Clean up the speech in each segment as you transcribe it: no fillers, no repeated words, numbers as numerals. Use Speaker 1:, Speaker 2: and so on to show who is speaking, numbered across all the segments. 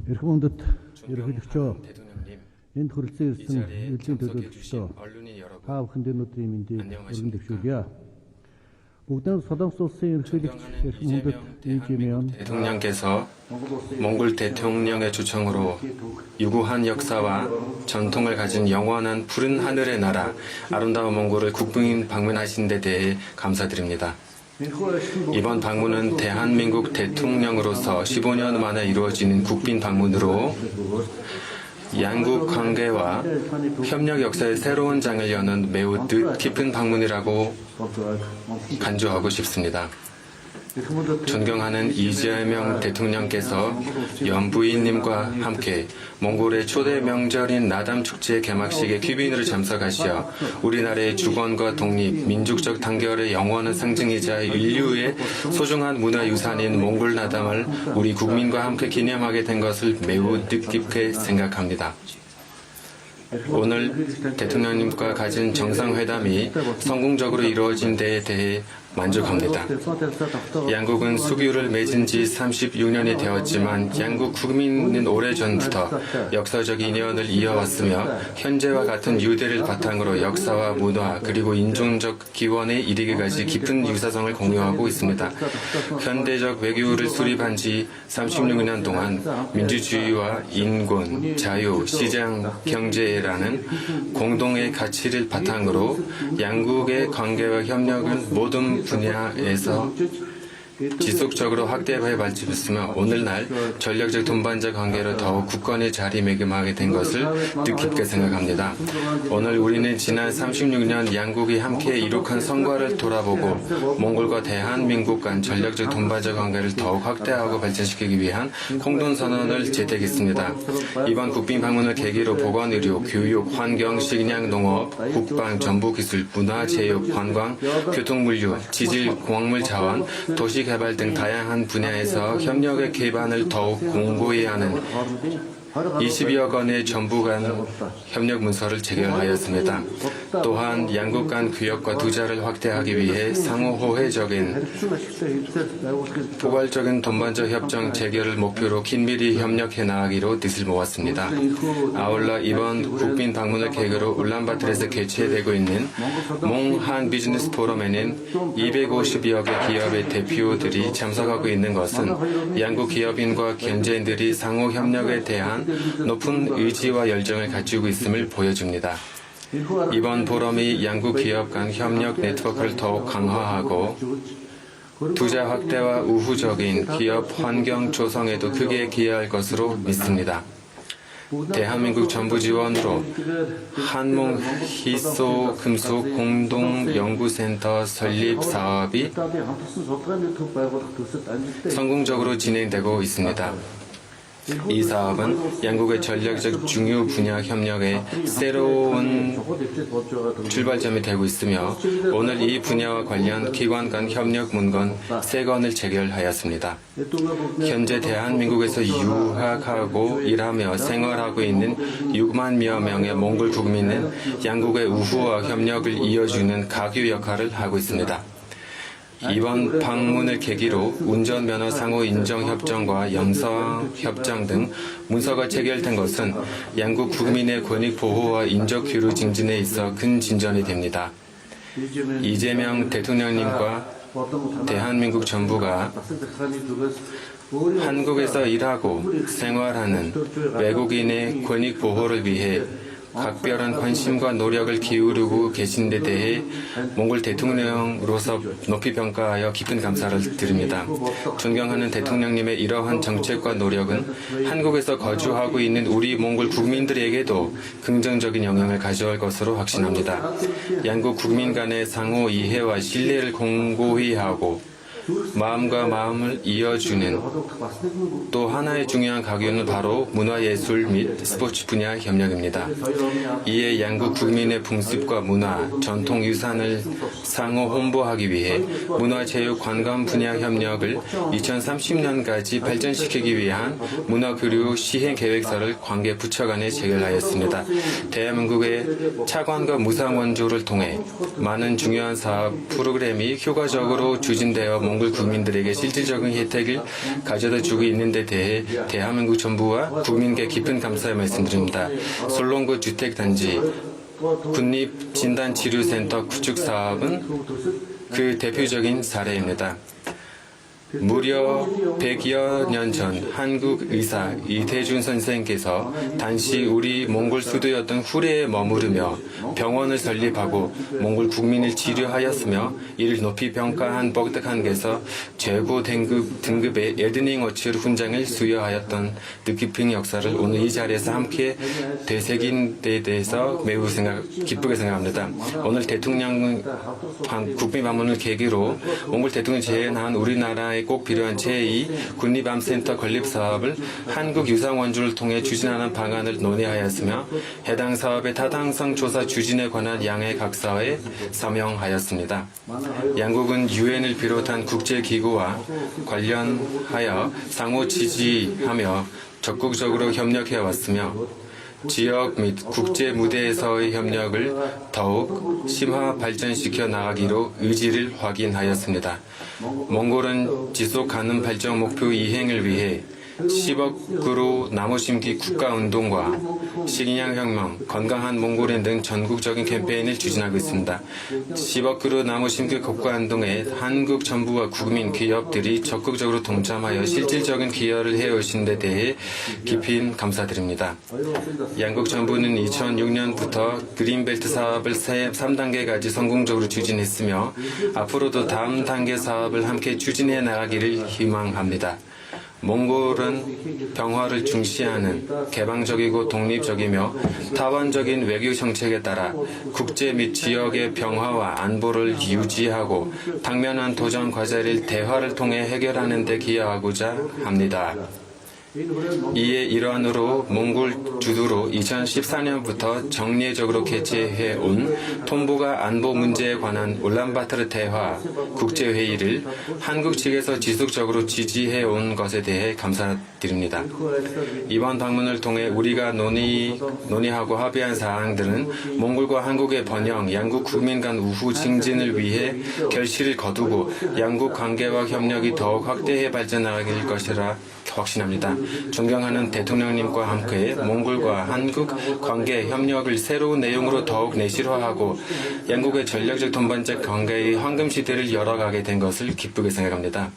Speaker 1: Эрхэм ерөнхийлөгчөө
Speaker 2: 대통령님,
Speaker 1: энд хүрэлцэн
Speaker 2: 이
Speaker 1: ирсэн
Speaker 2: 자리에
Speaker 1: эзэн
Speaker 2: 참석해
Speaker 1: төлөөлөгчдөө
Speaker 2: 주신 언론인 여러분,
Speaker 1: та бүхэнд энэ өдрийн мэндийг өргөн
Speaker 2: 안녕하십니까?
Speaker 1: дэвшүүлье. Бүгдээ Солонгос улсын ерөнхийлөгч Эрхэм 이재명
Speaker 2: 대통령께서 몽골 대통령의 초청으로 유구한 역사와 전통을 가진 영원한 푸른 하늘의 나라 아름다운 몽골을 국빈 방문하신 데 대해 감사드립니다. 이번 방문은 대한민국 대통령으로서 15년 만에 이루어지는 국빈 방문으로 양국 관계와 협력 역사의 새로운 장을 여는 매우 뜻깊은 방문이라고 간주하고 싶습니다. 존경하는 이재명 대통령께서 연부인님과 함께 몽골의 초대 명절인 나담 축제 개막식에 귀빈으로 참석하시어 우리나라의 주권과 독립, 민족적 단결의 영원한 상징이자 인류의 소중한 문화유산인 몽골 나담을 우리 국민과 함께 기념하게 된 것을 매우 뜻깊게 생각합니다. 오늘 대통령님과 가진 정상회담이 성공적으로 이루어진 데에 대해 만족합니다. 양국은 수교를 맺은 지 36년이 되었지만 양국 국민은 오래전부터 역사적 인연을 이어왔으며 현재와 같은 유대를 바탕으로 역사와 문화 그리고 인종적 기원에 이르기까지 깊은 유사성을 공유하고 있습니다. 현대적 외교를 수립한 지 36년 동안 민주주의와 인권, 자유, 시장, 경제라는 공동의 가치를 바탕으로 양국의 관계와 협력은 모든 분야에서 지속적으로 확대해 발전했으며 오늘날 전략적 동반자 관계로 더욱 굳건히 자리매김하게 된 것을 뜻깊게 생각합니다. 오늘 우리는 지난 36년 양국이 함께 이룩한 성과를 돌아보고 몽골과 대한민국 간 전략적 동반자 관계를 더욱 확대하고 발전시키기 위한 공동선언을 채택했습니다. 이번 국빈 방문을 계기로 보건의료, 교육, 환경, 식량, 농업, 국방, 정보기술, 문화, 체육, 관광, 교통물류, 지질, 광물 자원, 도시 개발 등 다양한 분야에서 협력의 기반을 더욱 공고히 하는 20여 건의 정부 간 협력 문서를 체결하였습니다. 또한 양국 간 교역과 투자를 확대하기 위해 상호 호혜적인 포괄적인 동반자 협정 체결을 목표로 긴밀히 협력해 나가기로 뜻을 모았습니다. 아울러 이번 국빈 방문을 계기로 울란바토르에서 개최되고 있는 몽한 비즈니스 포럼에는 250여 개 기업의 대표들이 참석하고 있는 것은 양국 기업인과 경제인들이 상호 협력에 대한 높은 의지와 열정을 가지고 있음을 보여줍니다. 이번 포럼이 양국 기업 간 협력 네트워크를 더욱 강화하고 투자 확대와 우호적인 기업 환경 조성에도 크게 기여할 것으로 믿습니다. 대한민국 정부 지원으로 한몽 희소 금속 공동연구센터 설립 사업이 성공적으로 진행되고 있습니다. 이 사업은 양국의 전략적 중요 분야 협력의 새로운 출발점이 되고 있으며 오늘 이 분야와 관련 기관 간 협력 문건 3건을 체결하였습니다. 현재 대한민국에서 유학하고 일하며 생활하고 있는 6만여 명의 몽골 국민은 양국의 우호와 협력을 이어주는 가교 역할을 하고 있습니다. 이번 방문을 계기로 운전면허 상호 인정협정과 영성협정 등 문서가 체결된 것은 양국 국민의 권익 보호와 인적 교류 증진에 있어 큰 진전이 됩니다. 이재명 대통령님과 대한민국 정부가 한국에서 일하고 생활하는 외국인의 권익 보호를 위해 각별한 관심과 노력을 기울이고 계신 데 대해 몽골 대통령으로서 높이 평가하여 깊은 감사를 드립니다. 존경하는 대통령님의 이러한 정책과 노력은 한국에서 거주하고 있는 우리 몽골 국민들에게도 긍정적인 영향을 가져올 것으로 확신합니다. 양국 국민 간의 상호 이해와 신뢰를 공고히 하고 마음과 마음을 이어주는 또 하나의 중요한 가교는 바로 문화예술 및 스포츠 분야 협력입니다. 이에 양국 국민의 풍습과 문화, 전통유산을 상호 홍보하기 위해 문화체육 관광 분야 협력을 2030년까지 발전시키기 위한 문화교류 시행계획서를 관계 부처 간에 체결하였습니다. 대한민국의 차관과 무상 원조를 통해 많은 중요한 사업 프로그램이 효과적으로 추진되어 몽골 국민들에게 실질적인 혜택을 가져다 주고 있는 데 대해 대한민국 정부와 국민께 깊은 감사의 말씀드립니다. 솔롱구 주택단지 국립진단치료센터 구축 사업은 그 대표적인 사례입니다. 무려 100여 년 전 한국 의사 이태준 선생께서 당시 우리 몽골 수도였던 후레에 머무르며 병원을 설립하고 몽골 국민을 치료하였으며 이를 높이 평가한 복덕한께서 최고 등급의 에드닝 어치 훈장을 수여하였던 뜻깊은 역사를 오늘 이 자리에서 함께 되새긴 데 대해서 매우 기쁘게 생각합니다. 오늘 대통령 국빈 방문을 계기로 몽골 대통령이 제안한 우리나라의 꼭 필요한 제2 국립암센터 건립 사업을 한국유상원주를 통해 추진하는 방안을 논의하였으며 해당 사업의 타당성 조사 추진에 관한 양해 각서에 서명하였습니다. 양국은 유엔을 비롯한 국제기구와 관련하여 상호 지지하며 적극적으로 협력해왔으며 지역 및 국제 무대에서의 협력을 더욱 심화 발전시켜 나가기로 의지를 확인하였습니다. 몽골은 지속 가능 발전 목표 이행을 위해 10억으로 나무 심기 국가운동과 식량혁명, 건강한 몽골인 등 전국적인 캠페인을 추진하고 있습니다. 10억으로 나무 심기 국가운동에 한국 정부와 국민, 기업들이 적극적으로 동참하여 실질적인 기여를 해오신 데 대해 깊이 감사드립니다. 양국 정부는 2006년부터 그린벨트 사업을 3단계까지 성공적으로 추진했으며 앞으로도 다음 단계 사업을 함께 추진해 나가기를 희망합니다. 몽골은 평화를 중시하는 개방적이고 독립적이며 타원적인 외교 정책에 따라 국제 및 지역의 평화와 안보를 유지하고 당면한 도전 과제를 대화를 통해 해결하는 데 기여하고자 합니다. 이에 일환으로 몽골 주도로 2014년부터 정례적으로 개최해온 톰보가 안보 문제에 관한 울란바토르 대화 국제회의를 한국 측에서 지속적으로 지지해온 것에 대해 감사드립니다. 이번 방문을 통해 우리가 논의하고 합의한 사항들은 몽골과 한국의 번영, 양국 국민 간 우호 증진을 위해 결실을 거두고 양국 관계와 협력이 더욱 확대해 발전하길 것이라 확신합니다. 존경하는 대통령님과 함께 몽골과 한국 관계 협력을 새로운 내용으로 더욱 내실화하고 양국의 전략적 동반적 관계의 황금 시대를 열어가게 된 것을 기쁘게 생각합니다.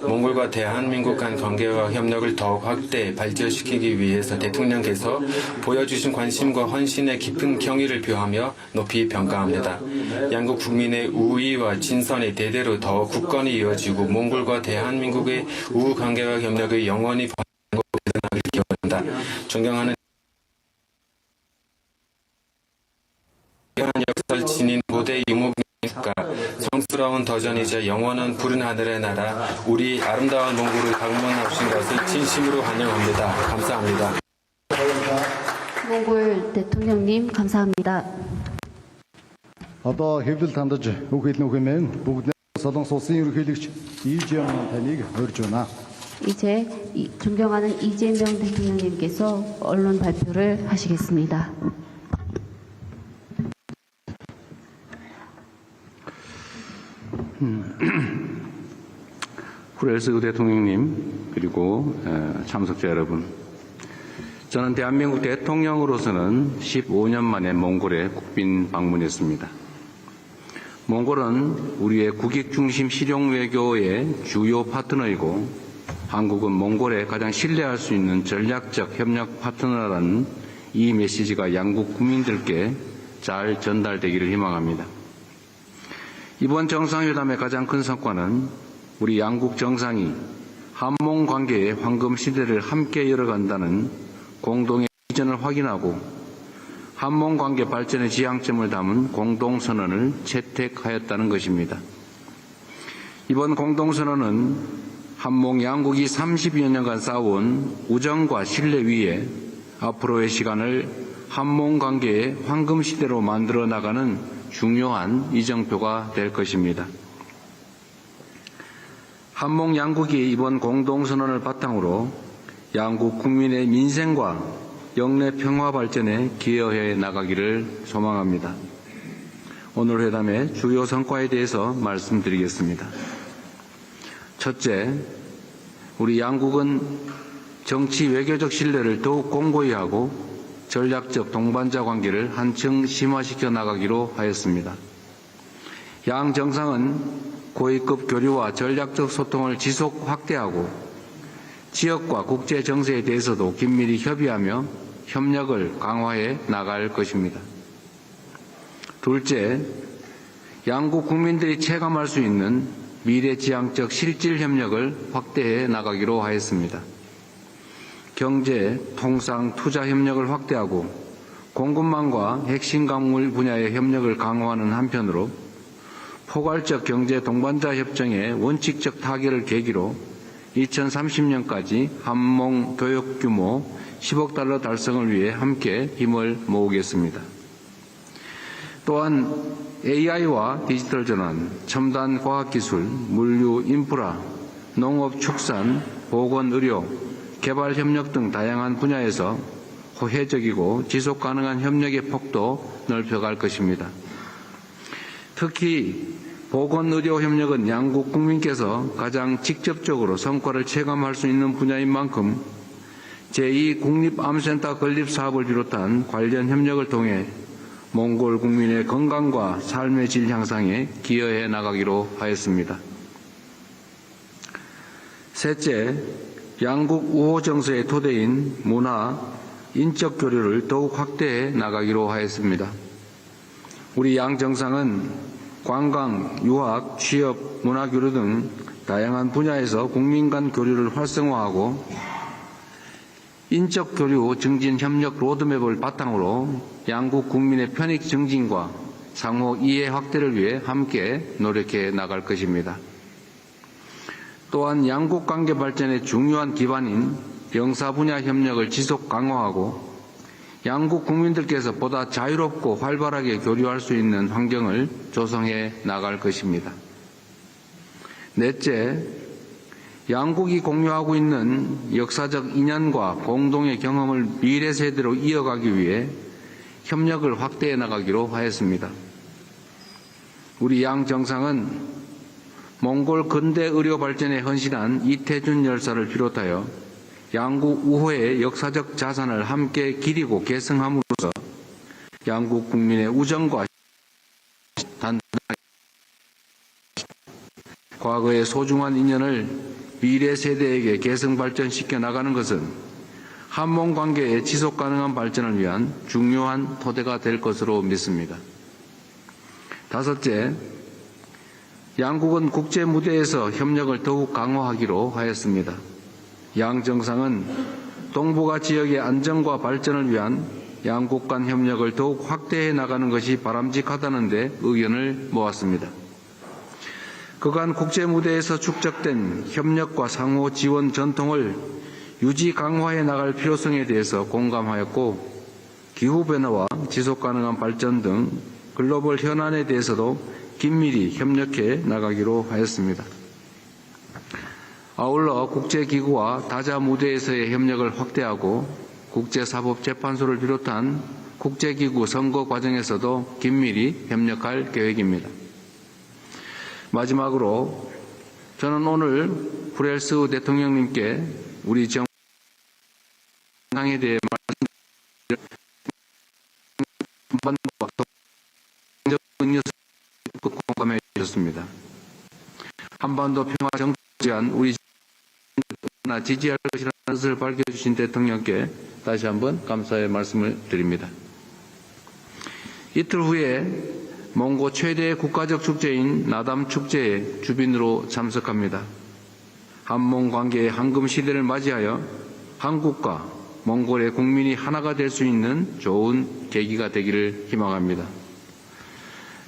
Speaker 2: 몽골과 대한민국 간 관계와 협력을 더욱 확대, 발전시키기 위해서 대통령께서 보여주신 관심과 헌신에 깊은 경의를 표하며 높이 평가합니다. 양국 국민의 우위와 진선이 대대로 더욱 굳건히 이어지고 몽골과 대한민국의 우호 관계와 협력의 영원히 번영하길 기원합니다. 존경하는 역사를 지닌 고대 유목민국가 성스러운 도전이자 영원한 푸른 하늘의 나라 우리 아름다운 몽골을 방문하신 것을 진심으로 환영합니다. 감사합니다.
Speaker 3: 몽골 대통령님 감사합니다.
Speaker 1: Одоо хэвлэл тандаж үг хэлнэ хэмээн бүгд Солонгос улсын ерөнхийлөгч 이재명 таныг урьж байна.
Speaker 3: 이제 존경하는 이재명 대통령님께서 언론 발표를 하시겠습니다.
Speaker 4: 후렐스 대통령님 그리고 참석자 여러분, 저는 대한민국 대통령으로서는 15년 만에 몽골에 국빈 방문했습니다. 몽골은 우리의 국익중심 실용외교의 주요 파트너이고 한국은 몽골에 가장 신뢰할 수 있는 전략적 협력 파트너라는 이 메시지가 양국 국민들께 잘 전달되기를 희망합니다. 이번 정상회담의 가장 큰 성과는 우리 양국 정상이 한몽 관계의 황금 시대를 함께 열어간다는 공동의 비전을 확인하고 한몽 관계 발전의 지향점을 담은 공동선언을 채택하였다는 것입니다. 이번 공동선언은 한몽 양국이 30여 년간 쌓아온 우정과 신뢰 위에 앞으로의 시간을 한몽 관계의 황금 시대로 만들어 나가는 중요한 이정표가 될 것입니다. 한몽 양국이 이번 공동선언을 바탕으로 양국 국민의 민생과 영내 평화 발전에 기여해 나가기를 소망합니다. 오늘 회담의 주요 성과에 대해서 말씀드리겠습니다. 첫째, 우리 양국은 정치 외교적 신뢰를 더욱 공고히 하고 전략적 동반자 관계를 한층 심화시켜 나가기로 하였습니다. 양 정상은 고위급 교류와 전략적 소통을 지속 확대하고 지역과 국제 정세에 대해서도 긴밀히 협의하며 협력을 강화해 나갈 것입니다. 둘째, 양국 국민들이 체감할 수 있는 미래지향적 실질 협력을 확대해 나가기로 하였습니다. 경제, 통상, 투자 협력을 확대하고 공급망과 핵심 광물 분야의 협력을 강화하는 한편으로 포괄적 경제 동반자 협정의 원칙적 타결을 계기로 2030년까지 한몽 교역 규모 10억 달러 달성을 위해 함께 힘을 모으겠습니다. 또한 AI와 디지털 전환, 첨단 과학기술, 물류, 인프라, 농업, 축산, 보건, 의료, 개발 협력 등 다양한 분야에서 호혜적이고 지속 가능한 협력의 폭도 넓혀갈 것입니다. 특히 보건의료 협력은 양국 국민께서 가장 직접적으로 성과를 체감할 수 있는 분야인 만큼 제2국립암센터 건립 사업을 비롯한 관련 협력을 통해 몽골 국민의 건강과 삶의 질 향상에 기여해 나가기로 하였습니다. 셋째, 양국 우호 정서의 토대인 문화, 인적 교류를 더욱 확대해 나가기로 하였습니다. 우리 양 정상은 관광, 유학, 취업, 문화교류 등 다양한 분야에서 국민 간 교류를 활성화하고 인적 교류 증진 협력 로드맵을 바탕으로 양국 국민의 편익 증진과 상호 이해 확대를 위해 함께 노력해 나갈 것입니다. 또한 양국 관계 발전의 중요한 기반인 영사 분야 협력을 지속 강화하고 양국 국민들께서 보다 자유롭고 활발하게 교류할 수 있는 환경을 조성해 나갈 것입니다. 넷째, 양국이 공유하고 있는 역사적 인연과 공동의 경험을 미래 세대로 이어가기 위해 협력을 확대해 나가기로 하였습니다. 우리 양 정상은 몽골 근대 의료 발전에 헌신한 이태준 열사를 비롯하여 양국 우호의 역사적 자산을 함께 기리고 계승함으로써 양국 국민의 우정과 단단하게 과거의 소중한 인연을 미래 세대에게 계승 발전시켜 나가는 것은 한몽 관계의 지속 가능한 발전을 위한 중요한 토대가 될 것으로 믿습니다. 다섯째, 양국은 국제 무대에서 협력을 더욱 강화하기로 하였습니다. 양 정상은 동북아 지역의 안정과 발전을 위한 양국 간 협력을 더욱 확대해 나가는 것이 바람직하다는 데 의견을 모았습니다. 그간 국제 무대에서 축적된 협력과 상호 지원 전통을 유지 강화해 나갈 필요성에 대해서 공감하였고 기후변화와 지속가능한 발전 등 글로벌 현안에 대해서도 긴밀히 협력해 나가기로 하였습니다. 아울러 국제기구와 다자 무대에서의 협력을 확대하고 국제사법재판소를 비롯한 국제기구 선거 과정에서도 긴밀히 협력할 계획입니다. 마지막으로 저는 오늘 프렐스 대통령님께 우리 정상에 대해 말씀드려 공감해 주셨습니다. 한반도 평화 정착을 위한 우리 정부나 지지할 것이라는 뜻을 밝혀주신 대통령께 다시 한번 감사의 말씀을 드립니다. 이틀 후에 몽고 최대 국가적 축제인 나담 축제에 주빈으로 참석합니다. 한몽 관계의 황금 시대를 맞이하여 한국과 몽골의 국민이 하나가 될 수 있는 좋은 계기가 되기를 희망합니다.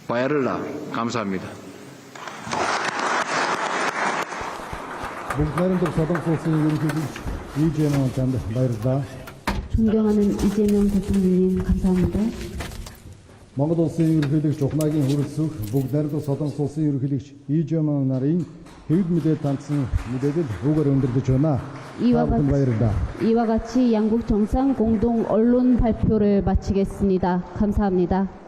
Speaker 4: 바야를라 감사합니다.
Speaker 3: 존경하는 이재명 대통령님 감사합니다.
Speaker 1: Монгол улсын ерөнхийлөгч Ухнагийн хүрэлцэх бүгд найрамдах Солонгос улсын ерөнхийлөгч Ижэм нарын хэвд мэдээ тандсан мэдээлэл рүүгээр өндөрлөж байна.
Speaker 3: 이와 같이 양국 정상 공동 언론 발표를 마치겠습니다. 감사합니다.